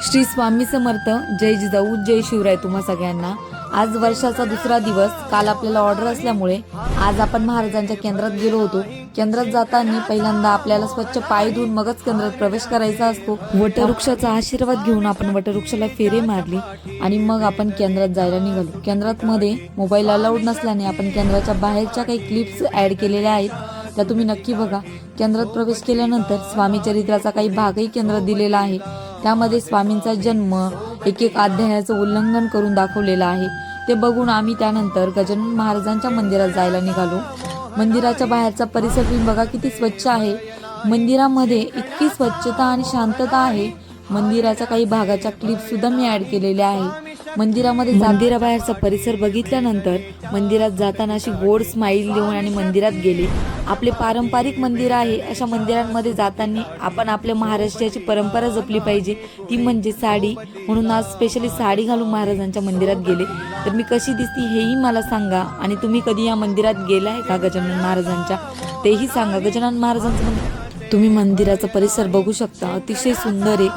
श्री स्वामी समर्थ. जय जिजाऊ, जय शिवराय तुम्हा सगळ्यांना. आज वर्षाचा दुसरा दिवस. काल आपल्याला ऑर्डर असल्यामुळे आज आपण महाराजांच्या केंद्रात गेलो होतो. केंद्रात जाताना पहिल्यांदा आपल्याला स्वच्छ पाय धुवून मगच केंद्रात प्रवेश करायचा असतो. वटवृक्षाचा आशीर्वाद घेऊन आपण वटवृक्षाला फेरे मारली आणि मग आपण केंद्रात जायला निघालो. केंद्रात मध्ये मोबाईल अलाउड नसल्याने आपण केंद्राच्या बाहेरच्या काही क्लिप्स ऍड केलेल्या आहेत, त्या तुम्ही नक्की बघा. केंद्रात प्रवेश केल्यानंतर स्वामी चरित्राचा काही भागही केंद्रात दिलेला आहे. त्यामध्ये स्वामींचा जन्म एक एक अध्यायाचं उल्लंघन करून दाखवलेलं आहे. ते बघून आम्ही त्यानंतर गजानन महाराजांच्या मंदिरात जायला निघालो. मंदिराच्या बाहेरचा परिसर तुम्ही बघा किती स्वच्छ आहे. मंदिरामध्ये इतकी स्वच्छता आणि शांतता आहे. मंदिराच्या काही भागाच्या क्लिप सुद्धा मी ऍड केलेल्या आहे. मंदिराबाहेरचा परिसर बघितल्यानंतर मंदिरात जाताना अशी गोड स्माईल देऊन आणि मंदिरात गेले. आपले पारंपरिक मंदिर आहे, अशा मंदिरांमध्ये जाताना आपण आपल्या महाराष्ट्राची परंपरा जपली पाहिजे, ती म्हणजे साडी. म्हणून आज स्पेशली साडी घालून महाराजांच्या मंदिरात गेले. तर मी कशी दिसती हेही मला सांगा, आणि तुम्ही कधी या मंदिरात गेलाय का गजानन महाराजांच्या, तेही सांगा. गजानन महाराजांचं मंदिर तुम्ही मंदिराचा परिसर बघू शकता, अतिशय सुंदर आहे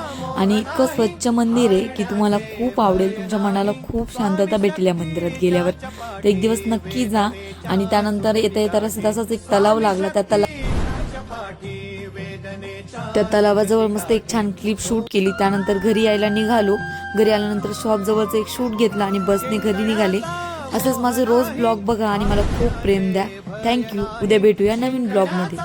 आणि इतकं स्वच्छ मंदिर आहे की तुम्हाला खूप आवडेल. तुमच्या मनाला खूप शांतता भेटेल या मंदिरात गेल्यावर. तर एक दिवस नक्की जा. आणि त्यानंतर येता येता रस्त्यातच एक तलाव लागला. त्या तलावाजवळ मस्त एक छान क्लिप शूट केली. त्यानंतर घरी यायला निघालो. घरी आल्यानंतर शॉप जवळचं एक शूट घेतला आणि बसने घरी निघाले. असंच माझं रोज ब्लॉग बघा आणि मला खूप प्रेम द्या. थँक्यू. उद्या भेटूया नवीन ब्लॉगमध्ये.